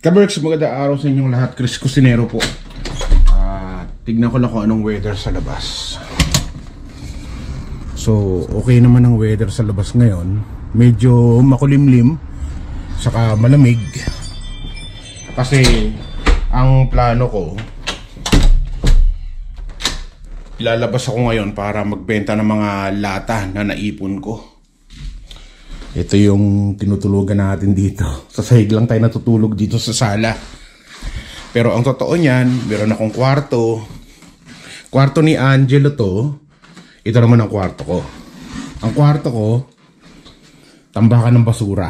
Kaberks, magandang araw sa inyong lahat. Chris Cusinero po. Tignan ko lang kung anong weather sa labas. So, okay naman ang weather sa labas ngayon. Medyo makulimlim, saka malamig. Kasi, ang plano ko, ilalabas ako ngayon para magbenta ng mga lata na naipon ko. Ito yung tinutulugan natin dito. Sa sahig lang tayo natutulog dito sa sala. Pero ang totoo niyan, meron akong kwarto. Kwarto ni Angelo to. Ito naman ang kwarto ko. Ang kwarto ko, tambakan ng basura.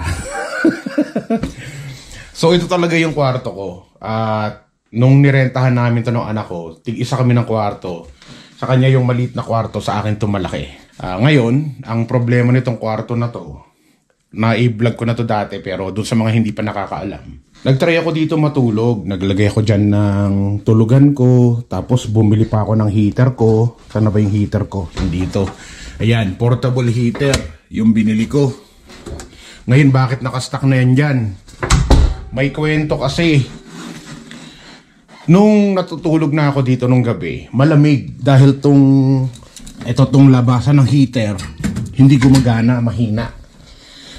So ito talaga yung kwarto ko. At nung nirentahan namin to ng anak ko, tig-isa kami ng kwarto. Sa kanya yung maliit na kwarto, sa akin to malaki. Ngayon, ang problema nitong kwarto na to, na-i-vlog ko na to dati pero doon sa mga hindi pa nakakaalam. Nagtry ako dito matulog. Naglagay ako dyan ng tulugan ko. Tapos bumili pa ako ng heater ko. Saan ba yung heater ko? Dito. Ayan, portable heater. Yung binili ko. Ngayon bakit nakastock na yan dyan? May kwento kasi. Nung natutulog na ako dito nung gabi, malamig. Dahil tong labasan ng heater, hindi gumagana, mahina.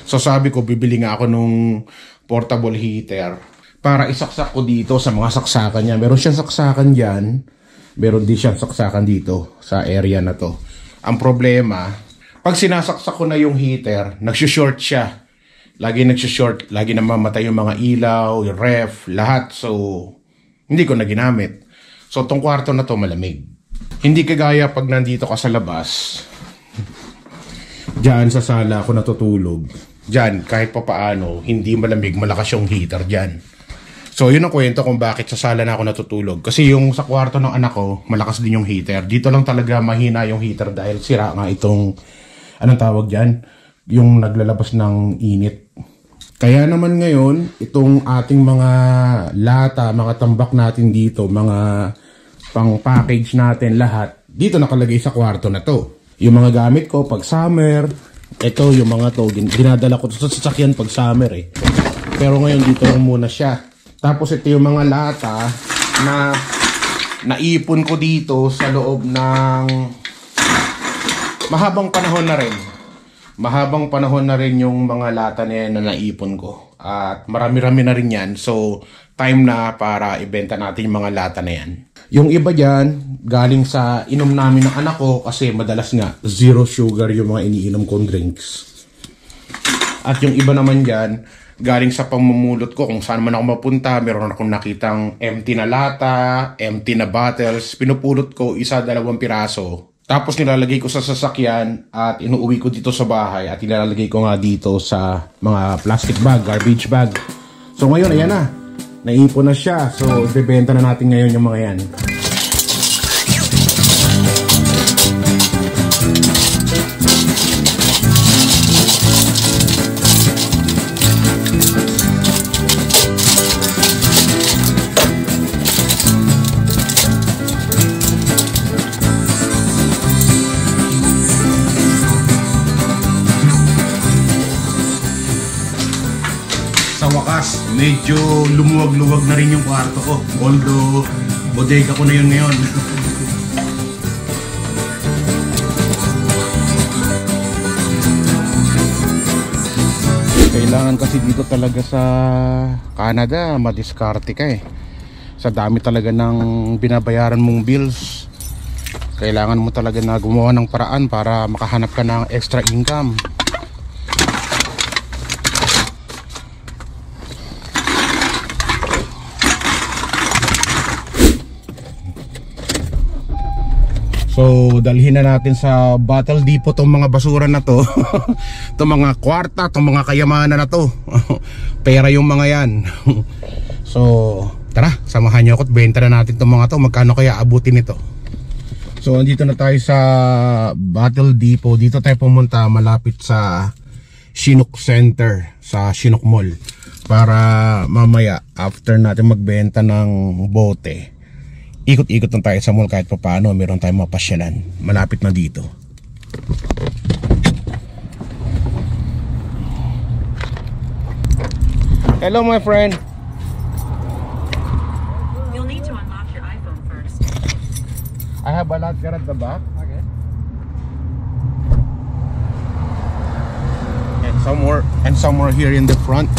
So sabi ko, bibili nga ako nung portable heater para isaksak ko dito sa mga saksakan niya. Meron siyang saksakan dyan, meron din siyang saksakan dito sa area na to. Ang problema, pag sinasaksak ko na yung heater, nagsushort siya. Lagi nagsushort, lagi namamatay yung mga ilaw, yung ref, lahat. So, hindi ko na ginamit. So, tong kwarto na to malamig. Hindi kagaya pag nandito ka sa labas. Diyan sa sala ako natutulog. Diyan, kahit pa paano, hindi malamig, malakas yung heater dyan. So, yun ang kwento kung bakit sa sala na ako natutulog. Kasi yung sa kwarto ng anak ko, malakas din yung heater. Dito lang talaga mahina yung heater dahil sira nga itong, anong tawag dyan? Yung naglalabas ng init. Kaya naman ngayon, itong ating mga lata, mga tambak natin dito, mga pang-package natin lahat, dito nakalagay sa kwarto na to. Yung mga gamit ko pag summer, ito yung mga to, dinadala ko sa sasakyan pag summer eh. Pero ngayon dito lang muna siya. Tapos ito yung mga lata na naipon ko dito sa loob ng mahabang panahon na rin. Mahabang panahon na rin yung mga lata na yan na naipon ko. At marami-rami na rin yan. So time na para ibenta natin yung mga lata na yan. Yung iba dyan, galing sa inom namin ng anak ko kasi madalas nga, zero sugar yung mga iniinom kong drinks. At yung iba naman dyan, galing sa pamumulot ko kung saan man ako mapunta, meron akong nakitang empty na lata, empty na bottles, pinupulot ko 1-2 piraso. Tapos nilalagay ko sa sasakyan at inuuwi ko dito sa bahay at nilalagay ko nga dito sa mga plastic bag, garbage bag. So ngayon, ayan na. Naipon na siya. So, bebenta na natin ngayon yung mga yan. Sa wakas, medyo lumuwag-luwag na rin yung kwarto ko. Although, bodega ko na yun ngayon. Kailangan kasi dito talaga sa Canada, madiskarte ka eh. Sa dami talaga ng binabayaran mong bills. Kailangan mo talaga na gumawa ng paraan para makahanap ka ng extra income. So, dalhin na natin sa Bottle Depot tong mga basura na to. Itong mga kwarta, itong mga kayamanan na to. Pera yung mga yan. So, tara, samahan nyo ako at benta na natin itong mga to. Magkano kaya abutin ito? So, andito na tayo sa Bottle Depot. Dito tayo pumunta malapit sa Chinook Center, sa Chinook Mall. Para mamaya, after natin magbenta ng bote, ikot-ikot lang tayo sa mall kahit pa paano meron tayong mapasyalan. Malapit na dito. Hello my friend. I have a latker at the back. Okay. And some more here in the front.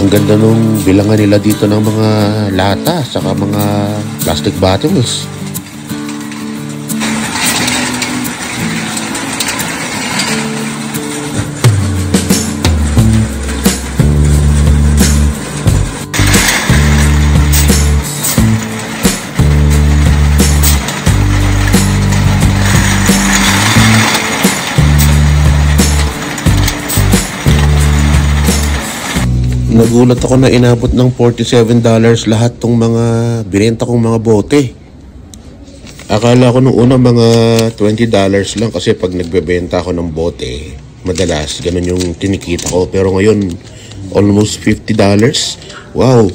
Ang ganda nung bilangan nila dito ng mga lata saka mga plastic bottles. Nagulat ako na inabot ng $47 lahat tong mga binenta kong mga bote. Akala ko nung una mga $20 lang kasi pag nagbebenta ako ng bote, madalas ganun yung tinikita ko. Pero ngayon, almost $50. Wow!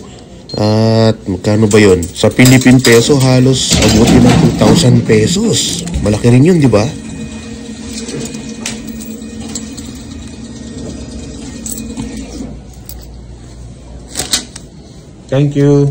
At magkano ba yun? Sa Philippine peso, halos abutin ng 2,000 pesos. Malaki rin yun, di ba? Thank you.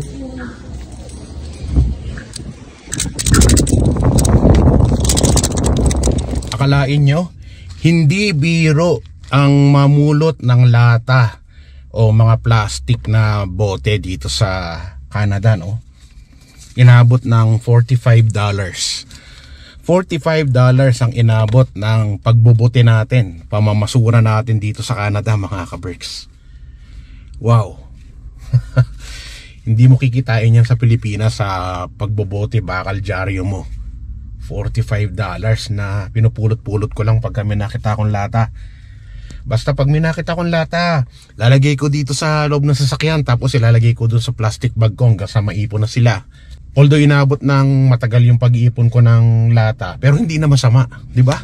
Akalain nyo, hindi biro ang mamulot ng lata o mga plastic na bote dito sa Canada, no? Inabot ng $45. $45 ang inabot ng pagbubuti natin, pamamasura natin dito sa Canada, mga ka-Berks. Wow. Hindi mo kikitain yan sa Pilipinas sa pagbobote bakal dyaryo mo. $45 na pinupulot-pulot ko lang pag may nakita akong lata. Basta pag may nakita akong lata, lalagay ko dito sa loob ng sasakyan, tapos ilalagay ko doon sa plastic bag ko hanggang sa maipon na sila. Although inabot ng matagal yung pag-iipon ko ng lata, pero hindi na masama, di ba?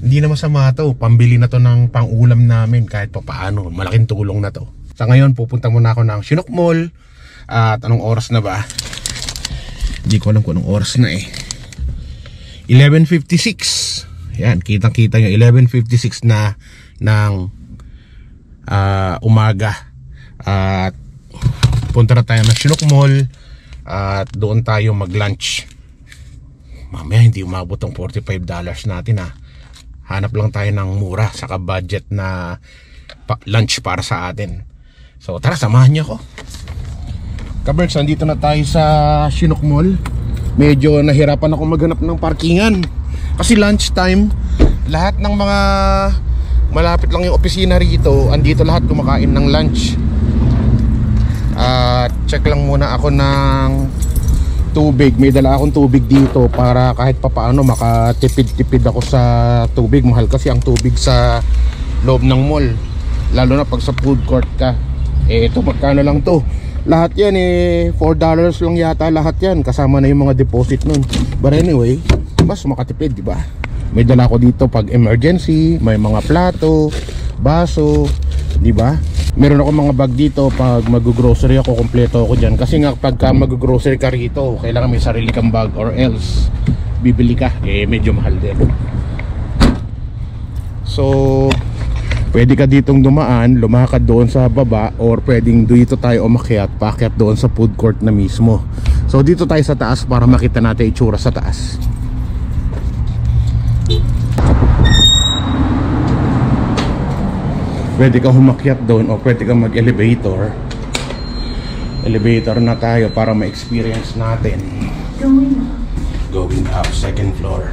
Hindi na masama to, pambili na to ng pang-ulam namin kahit papaano, malaking tulong na to. Sa ngayon, pupunta muna ako ng Chinook Mall. At anong oras na ba? Hindi ko alam kung anong oras na eh. 11:56. Yan, kitang-kita nyo, 11:56 na ng umaga. At punta na tayo ng Chinook Mall. At doon tayo mag-lunch. Mamaya hindi umabot ang $45 natin ha. Hanap lang tayo ng mura saka budget na lunch para sa atin. So tara, samahan niyo ako. Ka-Berks, nandito na tayo sa Chinook Mall. Medyo nahirapan ako maghanap ng parkingan kasi lunch time. Lahat ng mga malapit lang yung opisina rito, andito lahat kumakain ng lunch. Check lang muna ako ng tubig. May dala akong tubig dito para kahit papaano makatipid-tipid ako sa tubig. Mahal kasi ang tubig sa loob ng mall, lalo na pag sa food court ka. Ito magkano lang to? Lahat yan $4 lang yata lahat yan, kasama na yung mga deposit nun. But anyway, mas makatipid, di ba? May dala ko dito pag emergency, may mga plato, baso, di ba? Meron ako mga bag dito pag mag-grocery ako, kompleto ako dyan. Kasi nga pagka mag-grocery ka rito, kailangan may sarili kang bag, or else bibili ka, medyo mahal din. So pwede ka ditong dumaan, lumakad doon sa baba, or pwedeng dito tayo umakyat, paakyat doon sa food court na mismo. So dito tayo sa taas para makita natin itsura sa taas. Pwede ka humakyat doon o pwede ka mag-elevator. Elevator na tayo para ma-experience natin. Going up, second floor.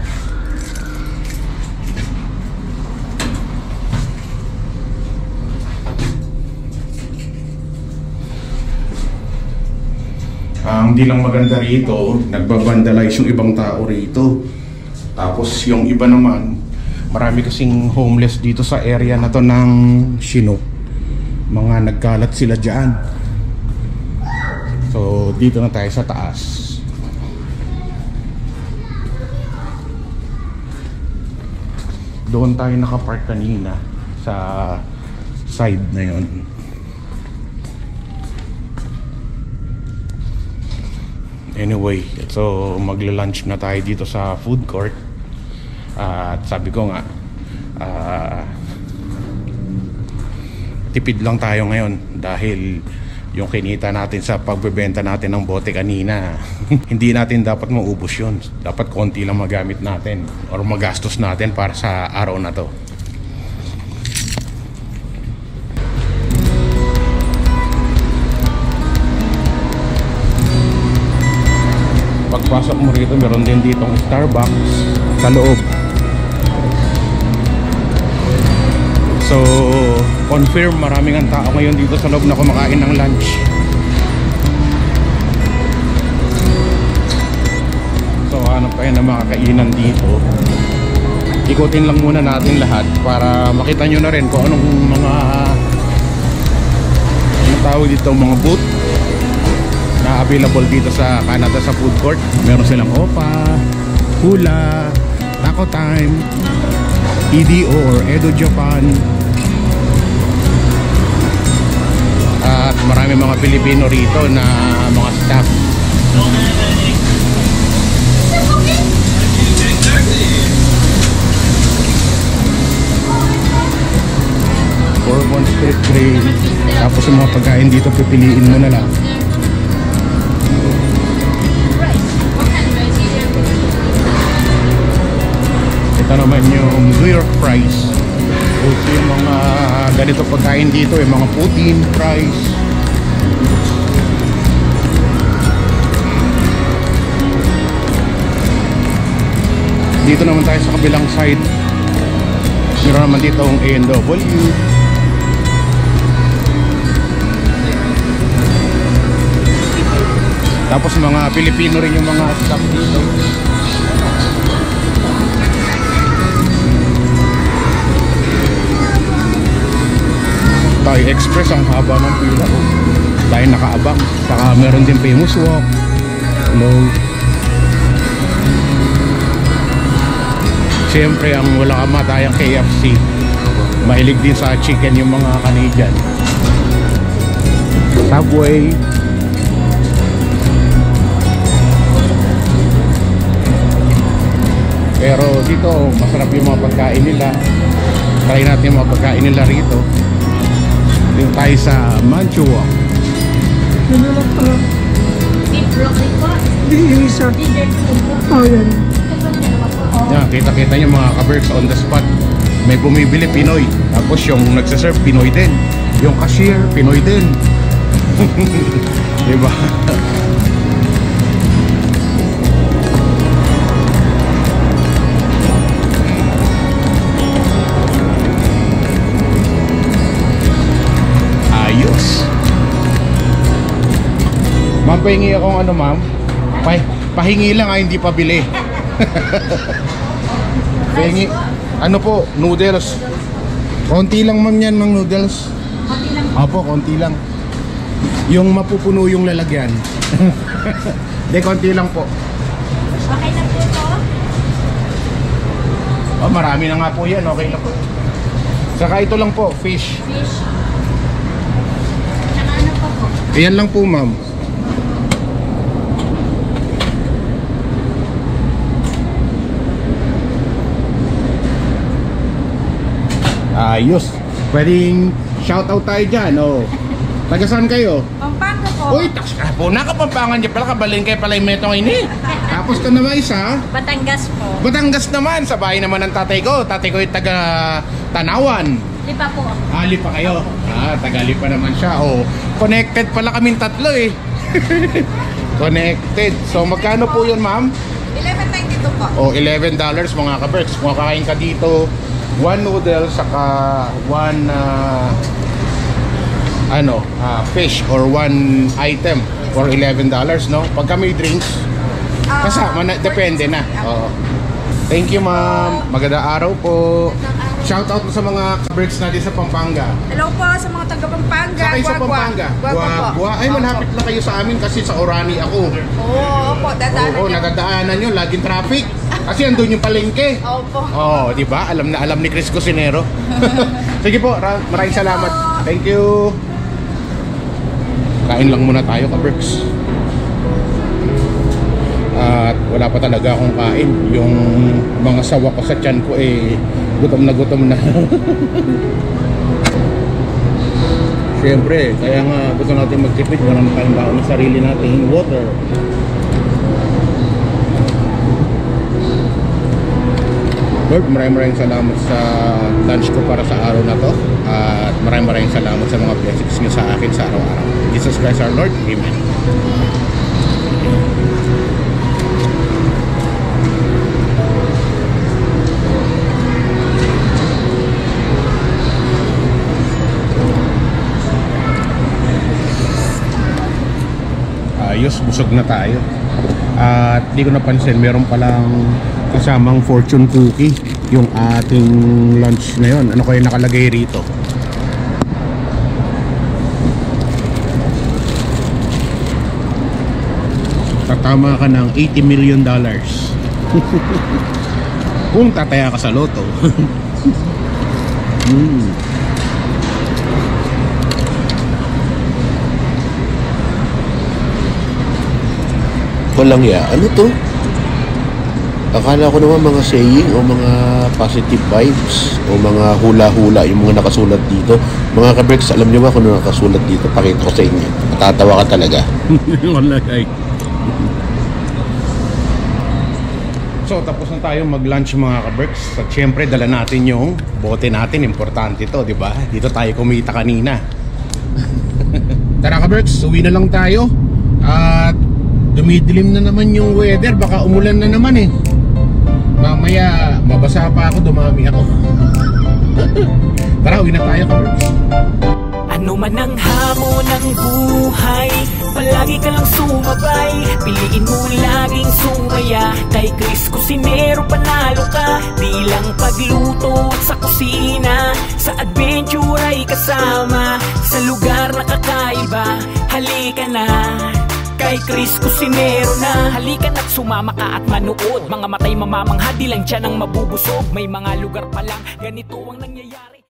Hindi lang maganda rito, nagbabandalize yung ibang tao rito. Tapos yung iba naman, marami kasing homeless dito sa area na to ng Chinook. Mga nagkalat sila dyan. So dito na tayo sa taas. Doon tayo nakapark kanina sa side na yon. Anyway, so magla-lunch na tayo dito sa food court. At sabi ko nga, tipid lang tayo ngayon dahil yung kinita natin sa pagbebenta natin ng bote kanina hindi natin dapat maubos yun. Dapat konti lang magamit natin or magastos natin para sa araw na to. Pagpasok mo rito, meron din ditong Starbucks sa loob. So, confirm maraming ang tao ngayon dito sa loob na kumakain ng lunch. So, hanap tayo ng mga kainan dito. Ikutin lang muna natin lahat para makita nyo na rin kung anong mga tawag dito, mga booth na available dito sa Canada sa food court. Meron silang Opa, Hula, Taco Time, EDO or Edo Japan, at marami mga Pilipino rito na mga staff. Bourbon Street Grill. Tapos yung mga pagkain dito pipiliin mo na lang. Ito naman yung New York fries. Ito yung mga ganito pagkain dito, yung mga poutine fries. Dito naman tayo sa kabilang side. Meron naman dito ang A&W. Tapos mga Pilipino rin yung mga staff dito. Thai Express, ang haba ng pila. Tayo nakaabang. Saka meron din Famous Walk. Hello. Siyempre ang wala kamatayang KFC. Mahilig din sa chicken yung mga Canadian. Subway. Pero dito masarap yung mga pagkain nila. Try natin yung mga pagkain nila rito. Dito tayo sa Mantua. Ano lang pala? Beef broccoli po. Hindi, yung isa. Oh, yan. Yan, kita-kita nyo mga ka-Berks on the spot. May bumibili, Pinoy. Tapos yung nagsaserve, Pinoy din. Yung cashier, Pinoy din. Diba? Ayos. Ma'am, pahingi akong ano, ma'am? Pahingi lang, hindi pa bili. Pahingi. Ano po? Noodles. Konti lang, ma'am, yan, mga noodles. Konti lang. Opo, konti lang. Yung mapupuno yung lalagyan. Hindi, konti lang po. Okay na po to? Oh, marami na nga po yan. Okay lang po. Saka ito lang po, fish. Fish. Tsaka ano pa po? Ayan lang po, ma'am. Ayos. Pwedeng shoutout tayo dyan, oh. Taga saan kayo? Pampanga po. Uy, taks ka po. Nakapampangan niya pala. Kabalin kayo pala yung metong ini. Tapos ka naman isa. Batangas po. Batangas naman. Sa bahay naman ng tatay ko. Tatay ko yung taga Tanawan. Lipa po. Lipa kayo. Taga Lipa naman siya. Oh, connected pala kaming tatlo eh. Connected. So, magkano po yun, ma'am? 11.92 po. O, $11 mga ka-Berks. Kung kakain ka dito, 1 noodle, saka 1 fish or 1 item for $11, no? Pagka may drinks, kasama na, depende na. Oo. Thank you, ma'am. Magandang araw po. Shoutout mo sa mga ka-Berks natin sa Pampanga. Hello po sa mga taga Pampanga. Sa kayo sa Pampanga. Guagua. Ay, malapit na kayo sa amin kasi sa Orani ako. Oo po, dadaanan Oo, niyo. nadadaanan nyo, laging traffic. Kasi andun yung palengke. Opo. Oh, di ba? Alam na alam ni Chris Cusinero. Sige po, maraming salamat. Thank you. Kain lang muna tayo, ka-Berks. At wala pa talaga akong kain. Yung mga sawa ko sa tiyan ko gutom na gutom na. Siyempre, kaya nga gusto natin magtipid. Marami tayong baon ng sarili nating water. Lord, maraming salamat sa lunch ko para sa araw na to. At maraming salamat sa mga blessings niyo sa akin sa araw-araw. Jesus Christ our Lord. Amen. Ayos, busog na tayo. At di ko napansin, meron palang kasamang fortune cookie yung ating lunch na yun. Ano kaya nakalagay rito? Tatama ka ng $80 million. Kung tataya ka sa loto. Walang ya. Ano to? Akala ko naman mga saying o mga positive vibes o mga hula-hula yung mga nakasulat dito. Mga kabreks, alam niyo ba kung ano nakasulat dito? Pakita ko sa inyo. Matatawa ka talaga. Walay. So tapos na tayo mag-lunch mga kabreks. At syempre dala natin yung bote natin. Importante to, di ba? Dito tayo kumita kanina. Tara kabreks, uwi na lang tayo. At dumidilim na naman yung weather. Baka umulan na naman mamaya mabasa pa ako, dumami ako. Tara, uwi na tayo kabreks. Ano man ang hamon ng buhay, palagi ka lang sumabay. Piliin mo laging sumaya. Kay Chris Cusinero panalo ka. Di lang pagluto at sa kusina, sa adventure ay kasama. Sa lugar na kakaiba, halika na. Kay Chris Cusinero na. Halika na't sumama ka at manood. Mga matay mamamangha, di lang tiyan ang mabubusog. May mga lugar pa lang ganito ang nangyayari.